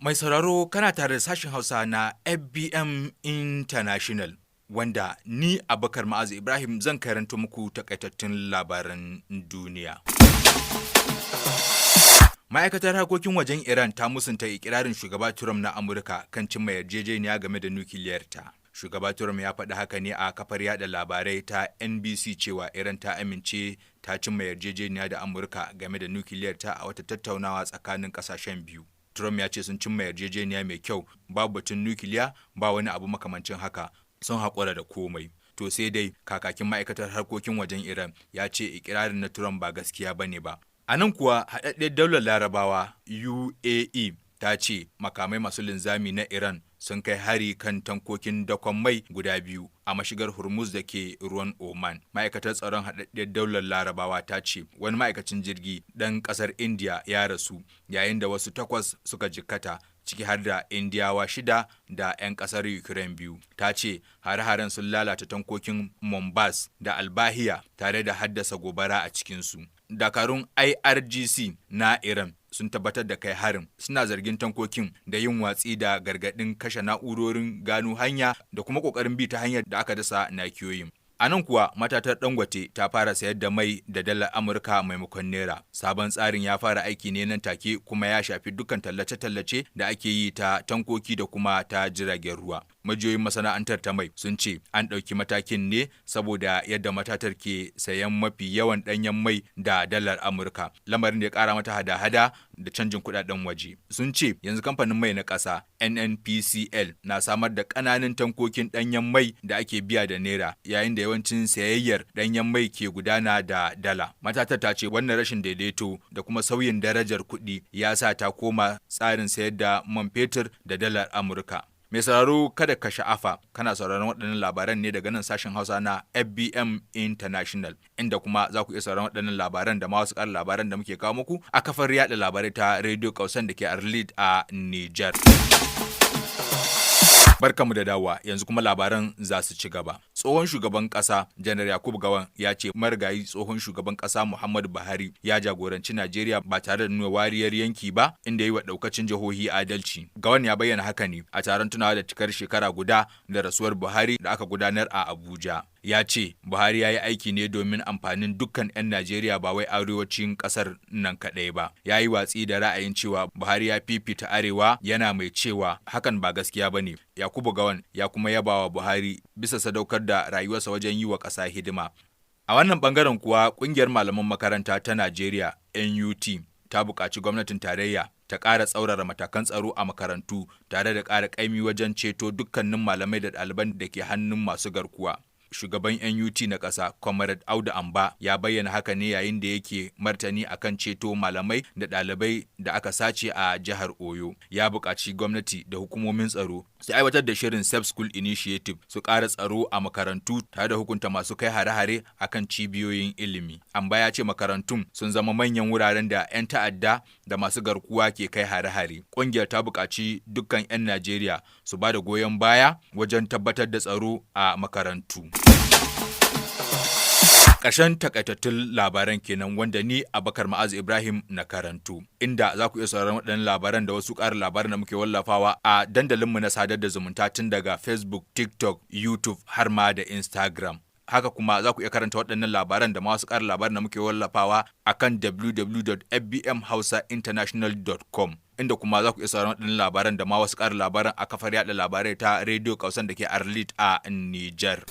Mai sauraro kana tare da sashen Hausa na FVM International, wanda ni Abubakar Mu'azu Ibrahim zan karanto muku takaitattun labaran duniya. Ma'aikatar harkokin wajen Iran ta musunta ikirarin shugaba Trump na Amurka kan cimma yarjejeniya game da nukiliyarta. Shugaba Trump ya faɗi haka ne a kafar yada labarai ta NBC cewa Iran ta amince ta cimma yarjejeniya da Amurka game da nukiliyarta a wata tattaunawa tsakanin ƙasashen biyu. Trump ya ce sun cimma yarjejeniya mai kyau, babu batun nukiliya, ba wani abu makamancin haka, sun haƙura da komai. To sai dai kakakin ma'aikatar harkokin wajen Iran ya ce ikirarin na Trump ba gaskiya bane ba. A nan kuwa haɗaɗɗiyar daular Larabawa UAE ta ce makamai masu linzami na Iran sun kai hari kan tankokin dakon mai guda biyu a mashigar Hormuz da ke ruwan Oman. Ma'aikatar tsaron haɗaɗɗiyar daular Larabawa ta ce wani ma'aikacin jirgi ɗan ƙasar India ya rasu yayin da wasu 8 suka jikkata, ciki har da Indiyawa 6 da 'yan ƙasar Ukraine 2. Ta ce hare-haren sun lalata tankokin Mombas da Albahiya tare da haddasa gobara a cikinsu. Dakarun IRGC na Iran sun tabbatar da kai harin, suna zargin tankokin da yin watsi da gargaɗin kashe na'urorin gano hanya da kuma ƙoƙarin bi ta hanyar da aka dasa nakiyoyin. A nan kuwa matatar Dangote ta fara sayar da mai da dalar Amurka maimakon Naira. Sabon tsarin ya fara aiki ne nan take kuma ya shafi dukkan tallace-tallace da ake yi ta tankoki da kuma ta jiragen ruwa. Majiyoyin masana'antar ta mai sun ce an ɗauki matakin ne saboda yadda matatar ke sayan mafi yawan ɗanyen mai da dalar Amurka, lamarin da ya ƙara mata hada-hada da canjin kuɗaɗen waje. Sun ce yanzu kamfanin mai na ƙasa NNPCL na samar da ƙananan tankokin ɗanyen mai da ake biya da Naira, yayin da yawancin sayayyar ɗanyen mai ke gudana da dala. Matatar ta ce wannan rashin daidaito da kuma sauyin darajar kuɗi ya sa ta koma tsarin sayar da man fetur da dalar Amurka. Mai sauraro kada ka sha'afa, kana sauraron waɗannan labaran ne daga nan sashen Hausa na FVM International, inda kuma za ku iya sauraron waɗannan labaran da ma wasu ƙarin labaran da muke kawo muku a kafar yaɗa labarai ta Radio Kausan da ke Arlit a Niger. Barkamu da dawowa, yanzu kuma labaran za su ci gaba. Tsohon shugaban ƙasa Janar Yakubu Gawan ya ce marigayi tsohon shugaban ƙasa Muhammadu Buhari ya jagoranci Najeriya ba tare da nuna wariyar yanki ba, inda yi wa ɗaukacin jihohi adalci. Gawan ya bayyana haka ne a taron tunawa da cikar shekara guda da rasuwar Buhari da aka gudanar a Abuja. Ya ce Buhari ya yi aiki ne domin amfanin dukkan 'yan Najeriya ba wai arewacin ƙasar nan kaɗai ba. Ya yi watsi da ra'ayin cewa Buhari ya fifita arewa, yana mai cewa hakan ba gaskiya ba ne. Yakubu Gawan ya kuma yaba wa Buhari bisa sadaukar da rayuwarsa wajen yi wa ƙasa hidima. A wannan ɓangaren kuwa ƙungiyar malaman makaranta ta Najeriya NUT ta buƙaci gwamnatin tarayya ta ƙara tsaurara matakan tsaro a makarantu tare da ƙara ƙaimi wajen ceto dukkanin malamai da ɗaliban da ke hannun masu garkuwa. Shugaban NUT na ƙasa, Comrade Audu Amba, ya bayyana haka ne yayin da yake martani akan ceto malamai da ɗalibai da aka sace a jihar Oyo. Ya buƙaci gwamnati da hukumomin tsaro su aiwatar da shirin Safe School Initiative, su ƙara tsaro a makarantu tare da hukunta masu kai hare-hare akan cibiyoyin ilimi. Amba ya ce makarantun sun zama manyan wuraren da 'yan ta'adda da masu garkuwa ke kai hare-hare. Ƙungiyar ta buƙaci dukkan 'yan Najeriya su ba da goyon baya wajen tabbatar da tsaro a makarantu. Ƙarshen takaitattun labaran kenan, wanda ni Abubakar Mu'azu Ibrahim na karantu, inda za ku iya sauraron waɗannan labaran da wasu ƙarin labaran da muke wallafawa a dandalinmu na sadar da zumunta tun daga Facebook, TikTok, YouTube har ma da Instagram. Haka kuma za ku iya karanta waɗannan labaran da ma wasu ƙarin labaran da muke wallafawa a kan www.fvmhausainternational.com, inda kuma za ku iya sauraron waɗannan labaran da ma wasu ƙarin labaran a kafar yaɗa labarai ta Radio Kausan da ke Arlit a Niger.